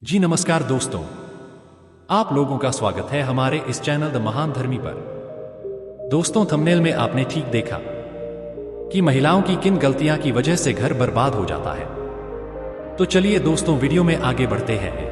जी नमस्कार दोस्तों, आप लोगों का स्वागत है हमारे इस चैनल द महान धर्मी पर। दोस्तों, थंबनेल में आपने ठीक देखा कि महिलाओं की किन गलतियां की वजह से घर बर्बाद हो जाता है। तो चलिए दोस्तों, वीडियो में आगे बढ़ते हैं।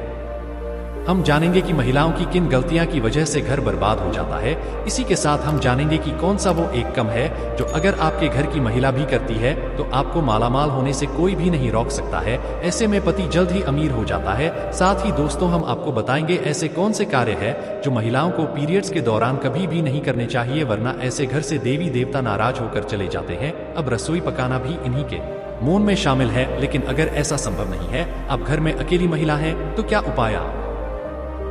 हम जानेंगे कि महिलाओं की किन गलतियां की वजह से घर बर्बाद हो जाता है। इसी के साथ हम जानेंगे कि कौन सा वो एक कम है जो अगर आपके घर की महिला भी करती है तो आपको मालामाल होने से कोई भी नहीं रोक सकता है। ऐसे में पति जल्द ही अमीर हो जाता है। साथ ही दोस्तों, हम आपको बताएंगे ऐसे कौन से कार्य है जो महिलाओं को पीरियड्स के दौरान कभी भी नहीं करने चाहिए, वरना ऐसे घर से देवी देवता नाराज होकर चले जाते हैं। अब रसोई पकाना भी इन्हीं के मौन में शामिल है, लेकिन अगर ऐसा संभव नहीं है, आप घर में अकेली महिला हैं, तो क्या उपाय आप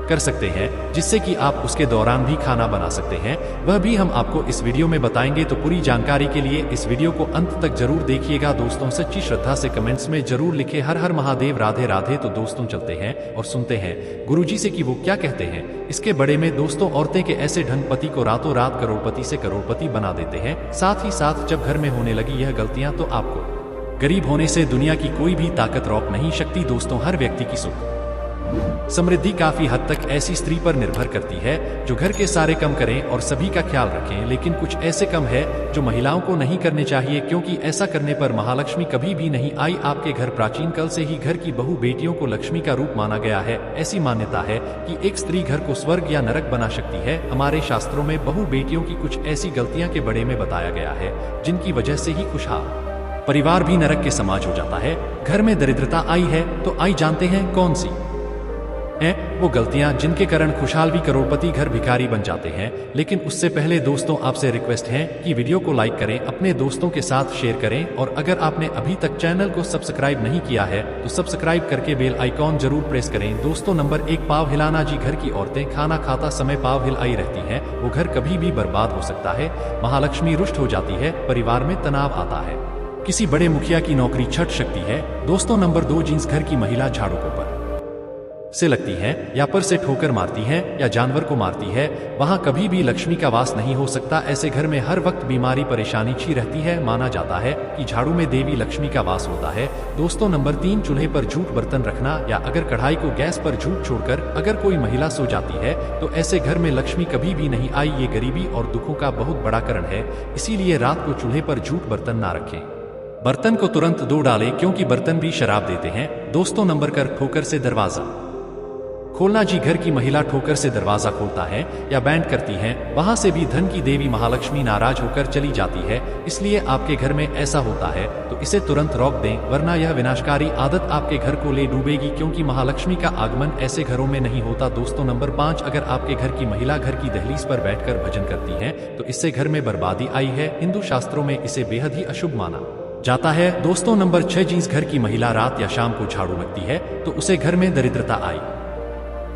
कर सकते हैं जिससे कि आप उसके दौरान भी खाना बना सकते हैं, वह भी हम आपको इस वीडियो में बताएंगे। तो पूरी जानकारी के लिए इस वीडियो को अंत तक जरूर देखिएगा। दोस्तों, सच्ची श्रद्धा से कमेंट्स में जरूर लिखे हर हर महादेव, राधे राधे। तो दोस्तों, चलते हैं और सुनते हैं गुरुजी से कि वो क्या कहते हैं इसके बड़े में। दोस्तों, औरतें के ऐसे ढंग पति को रातों रात करोड़पति से करोड़पति बना देते हैं। साथ ही साथ जब घर में होने लगी यह गलतियां तो आपको गरीब होने से दुनिया की कोई भी ताकत रोक नहीं सकती। दोस्तों, हर व्यक्ति की सुख समृद्धि काफी हद तक ऐसी स्त्री पर निर्भर करती है जो घर के सारे काम करें और सभी का ख्याल रखें, लेकिन कुछ ऐसे काम है जो महिलाओं को नहीं करने चाहिए, क्योंकि ऐसा करने पर महालक्ष्मी कभी भी नहीं आई आपके घर। प्राचीन काल से ही घर की बहु बेटियों को लक्ष्मी का रूप माना गया है। ऐसी मान्यता है कि एक स्त्री घर को स्वर्ग या नरक बना सकती है। हमारे शास्त्रों में बहु बेटियों की कुछ ऐसी गलतियां के बड़े में बताया गया है जिनकी वजह से ही खुशहाल परिवार भी नरक के समाज हो जाता है। घर में दरिद्रता आई है तो आई जानते हैं कौन सी हैं वो गलतियां जिनके कारण खुशहाल भी करोड़पति घर भिखारी बन जाते हैं। लेकिन उससे पहले दोस्तों, आपसे रिक्वेस्ट है कि वीडियो को लाइक करें, अपने दोस्तों के साथ शेयर करें, और अगर आपने अभी तक चैनल को सब्सक्राइब नहीं किया है तो सब्सक्राइब करके बेल आइकॉन जरूर प्रेस करें। दोस्तों, नंबर 1, पाव हिलाना। जी, घर की औरतें खाना खाता समय पाव हिलाई रहती हैं, वो घर कभी भी बर्बाद हो सकता है। महालक्ष्मी रुष्ट हो जाती है, परिवार में तनाव आता है, किसी बड़े मुखिया की नौकरी छट सकती है। दोस्तों, नंबर 2, जींस। घर की महिला झाड़ू को पर से लगती है या पर से ठोकर मारती है या जानवर को मारती है, वहां कभी भी लक्ष्मी का वास नहीं हो सकता। ऐसे घर में हर वक्त बीमारी परेशानी छी रहती है। माना जाता है कि झाड़ू में देवी लक्ष्मी का वास होता है। दोस्तों, नंबर 3, चूल्हे पर झूठ बर्तन रखना या अगर कढ़ाई को गैस पर झूठ छोड़कर अगर कोई महिला सो जाती है तो ऐसे घर में लक्ष्मी कभी भी नहीं आई। ये गरीबी और दुखों का बहुत बड़ा कारण है। इसीलिए रात को चूल्हे पर झूठ बर्तन ना रखें। बर्तन को तुरंत धो डालें, क्योंकि बर्तन भी शराब देते हैं। दोस्तों, नंबर कर, ठोकर से दरवाजा खोलना। जी, घर की महिला ठोकर से दरवाजा खोलता है या बैंड करती है, वहां से भी धन की देवी महालक्ष्मी नाराज होकर चली जाती है। इसलिए आपके घर में ऐसा होता है तो इसे तुरंत रोक दें, वरना यह विनाशकारी आदत आपके घर को ले डूबेगी, क्योंकि महालक्ष्मी का आगमन ऐसे घरों में नहीं होता। दोस्तों, नंबर 5, अगर आपके घर की महिला घर की दहलीज पर बैठकर भजन करती है तो इससे घर में बर्बादी आई है। हिंदू शास्त्रों में इसे बेहद ही अशुभ माना जाता है। दोस्तों, नंबर 6, जींस। घर की महिला रात या शाम को झाड़ू लगती है तो उसे घर में दरिद्रता आई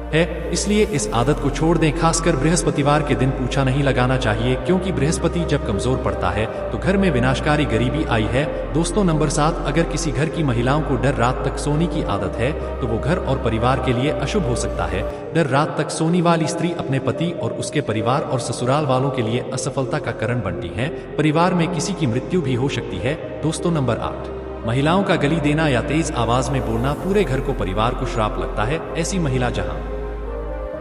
है, इसलिए इस आदत को छोड़ दें। खासकर बृहस्पतिवार के दिन पूछा नहीं लगाना चाहिए, क्योंकि बृहस्पति जब कमजोर पड़ता है तो घर में विनाशकारी गरीबी आई है। दोस्तों, नंबर 7, अगर किसी घर की महिलाओं को डर रात तक सोने की आदत है तो वो घर और परिवार के लिए अशुभ हो सकता है। डर रात तक सोने वाली स्त्री अपने पति और उसके परिवार और ससुराल वालों के लिए असफलता का कारण बनती है। परिवार में किसी की मृत्यु भी हो सकती है। दोस्तों, नंबर 8, महिलाओं का गली देना या तेज आवाज में बोलना पूरे घर को परिवार को श्राप लगता है। ऐसी महिला जहां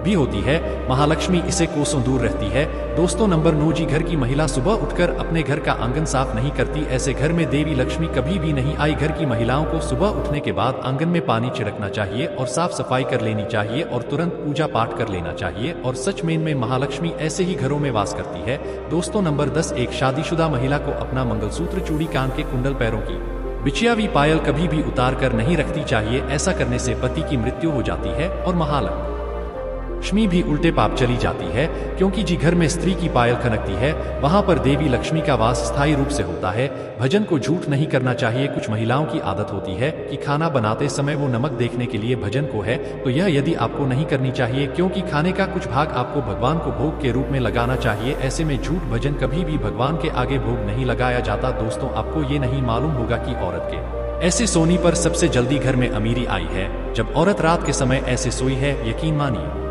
भी होती है, महालक्ष्मी इसे कोसों दूर रहती है। दोस्तों, नंबर 9, जी। घर की महिला सुबह उठकर अपने घर का आंगन साफ नहीं करती, ऐसे घर में देवी लक्ष्मी कभी भी नहीं आई। घर की महिलाओं को सुबह उठने के बाद आंगन में पानी छिड़कना चाहिए और साफ सफाई कर लेनी चाहिए और तुरंत पूजा पाठ कर लेना चाहिए, और सच में महालक्ष्मी ऐसे ही घरों में वास करती है। दोस्तों, नंबर 10, एक शादीशुदा महिला को अपना मंगलसूत्र, चूड़ी, कान के कुंडल, पैरों की बिछिया हुई पायल कभी भी उतार कर नहीं रखती चाहिए। ऐसा करने से पति की मृत्यु हो जाती है और महालक्ष्मी भी उल्टे पाप चली जाती है, क्योंकि जी घर में स्त्री की पायल खनकती है वहां पर देवी लक्ष्मी का वास स्थायी रूप से होता है। भजन को झूठ नहीं करना चाहिए। कुछ महिलाओं की आदत होती है कि खाना बनाते समय वो नमक देखने के लिए भजन को है, तो यह यदि आपको नहीं करनी चाहिए, क्योंकि खाने का कुछ भाग आपको भगवान को भोग के रूप में लगाना चाहिए। ऐसे में झूठ भजन कभी भी भगवान के आगे भोग नहीं लगाया जाता। दोस्तों, आपको ये नहीं मालूम होगा कि औरत के ऐसे सोने पर सबसे जल्दी घर में अमीरी आई है जब औरत रात के समय ऐसे सोई है। यकीन मानिए,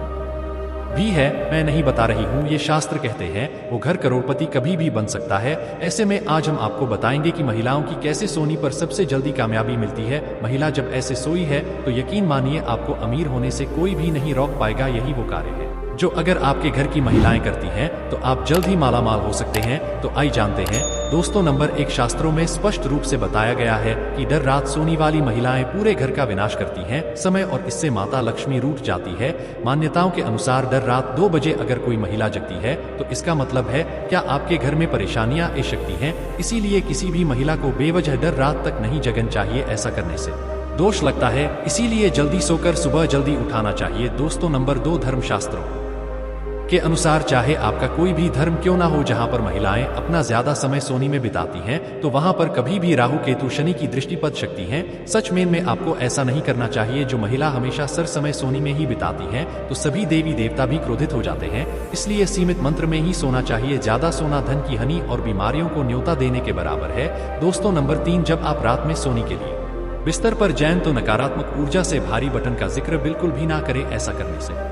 भी है, मैं नहीं बता रही हूँ, ये शास्त्र कहते हैं वो घर करोड़पति कभी भी बन सकता है। ऐसे में आज हम आपको बताएंगे कि महिलाओं की कैसे सोनी पर सबसे जल्दी कामयाबी मिलती है। महिला जब ऐसे सोई है तो यकीन मानिए आपको अमीर होने से कोई भी नहीं रोक पाएगा। यही वो कार्य है जो अगर आपके घर की महिलाएं करती हैं तो आप जल्द ही मालामाल हो सकते हैं। तो आइए जानते हैं दोस्तों। नंबर 1, शास्त्रों में स्पष्ट रूप से बताया गया है कि डर रात सोने वाली महिलाएं पूरे घर का विनाश करती हैं समय, और इससे माता लक्ष्मी रूठ जाती है। मान्यताओं के अनुसार डर रात 2 बजे अगर कोई महिला जगती है तो इसका मतलब है क्या आपके घर में परेशानियां आ सकती हैं। इसीलिए किसी भी महिला को बेवजह डर रात तक नहीं जगना चाहिए। ऐसा करने से दोष लगता है, इसीलिए जल्दी सोकर सुबह जल्दी उठाना चाहिए। दोस्तों नंबर 2, धर्मशास्त्रों के अनुसार चाहे आपका कोई भी धर्म क्यों ना हो, जहां पर महिलाएं अपना ज्यादा समय सोने में बिताती हैं तो वहां पर कभी भी राहु केतु शनि की दृष्टि पड़ सकती हैं। सच में आपको ऐसा नहीं करना चाहिए। जो महिला हमेशा सर समय सोने में ही बिताती हैं तो सभी देवी देवता भी क्रोधित हो जाते हैं। इसलिए सीमित मंत्र में ही सोना चाहिए। ज्यादा सोना धन की हानि और बीमारियों को न्योता देने के बराबर है। दोस्तों नंबर 3, जब आप रात में सोने के लिए बिस्तर पर जाएं तो नकारात्मक ऊर्जा से भारी बटन का जिक्र बिल्कुल भी ना करें। ऐसा करने से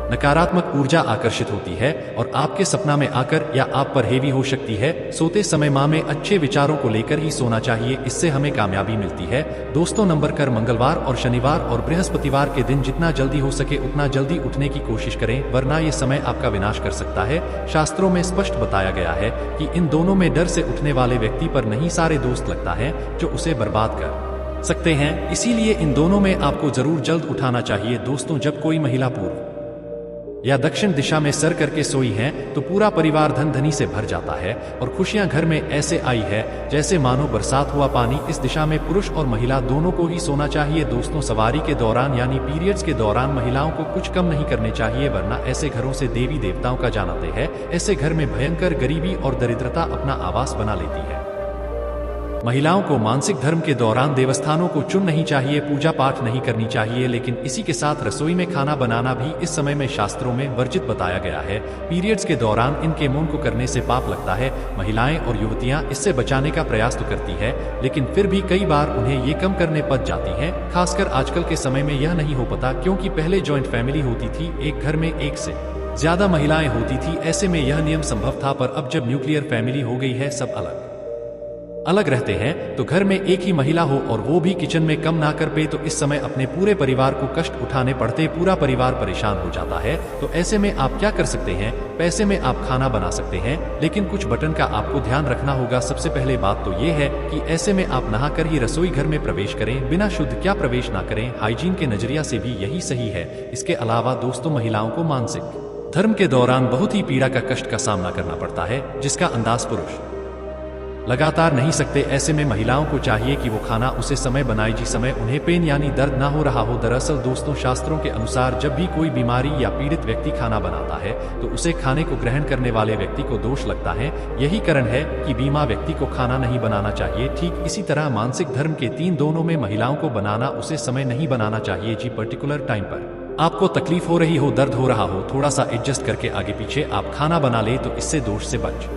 नकारात्मक ऊर्जा आकर्षित होती है और आपके सपना में आकर या आप पर हेवी हो सकती है। सोते समय मां में अच्छे विचारों को लेकर ही सोना चाहिए, इससे हमें कामयाबी मिलती है। दोस्तों नंबर कर मंगलवार और शनिवार और बृहस्पतिवार के दिन जितना जल्दी हो सके उतना जल्दी उठने की कोशिश करें, वरना ये समय आपका विनाश कर सकता है। शास्त्रों में स्पष्ट बताया गया है कि इन दोनों में डर से उठने वाले व्यक्ति पर नहीं सारे दोस्त लगता है जो उसे बर्बाद कर सकते हैं। इसीलिए इन दोनों में आपको जरूर जल्द उठाना चाहिए। दोस्तों जब कोई महिला पूर्व या दक्षिण दिशा में सर करके सोई है तो पूरा परिवार धन धनी से भर जाता है और खुशियां घर में ऐसे आई है जैसे मानो बरसात हुआ पानी। इस दिशा में पुरुष और महिला दोनों को ही सोना चाहिए। दोस्तों सवारी के दौरान यानी पीरियड्स के दौरान महिलाओं को कुछ कम नहीं करने चाहिए, वरना ऐसे घरों से देवी देवताओं का जानाते हैं। ऐसे घर में भयंकर गरीबी और दरिद्रता अपना आवास बना लेती है। महिलाओं को मानसिक धर्म के दौरान देवस्थानों को चुन नहीं चाहिए, पूजा पाठ नहीं करनी चाहिए, लेकिन इसी के साथ रसोई में खाना बनाना भी इस समय में शास्त्रों में वर्जित बताया गया है। पीरियड्स के दौरान इनके मौन को करने से पाप लगता है। महिलाएं और युवतियां इससे बचाने का प्रयास तो करती है, लेकिन फिर भी कई बार उन्हें ये कम करने पड़ जाती हैं। खासकर आजकल के समय में यह नहीं हो पाता, क्योंकि पहले जॉइंट फैमिली होती थी, एक घर में एक से ज्यादा महिलाएं होती थी। ऐसे में यह नियम संभव था, पर अब जब न्यूक्लियर फैमिली हो गई है, सब अलग अलग रहते हैं, तो घर में एक ही महिला हो और वो भी किचन में कम ना कर पे, तो इस समय अपने पूरे परिवार को कष्ट उठाने पड़ते, पूरा परिवार परेशान हो जाता है। तो ऐसे में आप क्या कर सकते हैं? पैसे में आप खाना बना सकते हैं, लेकिन कुछ बटन का आपको ध्यान रखना होगा। सबसे पहले बात तो ये है कि ऐसे में आप नहाकर ही रसोई घर में प्रवेश करें, बिना शुद्ध क्या प्रवेश ना करें। हाइजीन के नजरिया से भी यही सही है। इसके अलावा दोस्तों महिलाओं को मानसिक धर्म के दौरान बहुत ही पीड़ा का कष्ट का सामना करना पड़ता है, जिसका अंदाज पुरुष लगातार नहीं सकते। ऐसे में महिलाओं को चाहिए कि वो खाना उसे समय बनाए जिस समय उन्हें पेन यानी दर्द ना हो रहा हो। दरअसल दोस्तों शास्त्रों के अनुसार जब भी कोई बीमारी या पीड़ित व्यक्ति खाना बनाता है तो उसे खाने को ग्रहण करने वाले व्यक्ति को दोष लगता है। यही कारण है कि बीमा व्यक्ति को खाना नहीं बनाना चाहिए। ठीक इसी तरह मानसिक धर्म के 3 दोनों में महिलाओं को बनाना उसे समय नहीं बनाना चाहिए। जी पर्टिकुलर टाइम पर आपको तकलीफ हो रही हो, दर्द हो रहा हो, थोड़ा सा एडजस्ट करके आगे पीछे आप खाना बना ले तो इससे दोष से बच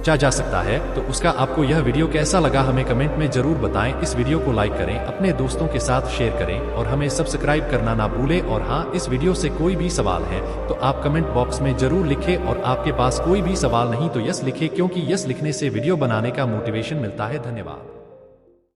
जा सकता है। तो उसका आपको यह वीडियो कैसा लगा हमें कमेंट में जरूर बताएं। इस वीडियो को लाइक करें, अपने दोस्तों के साथ शेयर करें और हमें सब्सक्राइब करना ना भूलें। और हाँ, इस वीडियो से कोई भी सवाल है तो आप कमेंट बॉक्स में जरूर लिखें, और आपके पास कोई भी सवाल नहीं तो यस लिखें, क्योंकि यस लिखने से वीडियो बनाने का मोटिवेशन मिलता है। धन्यवाद।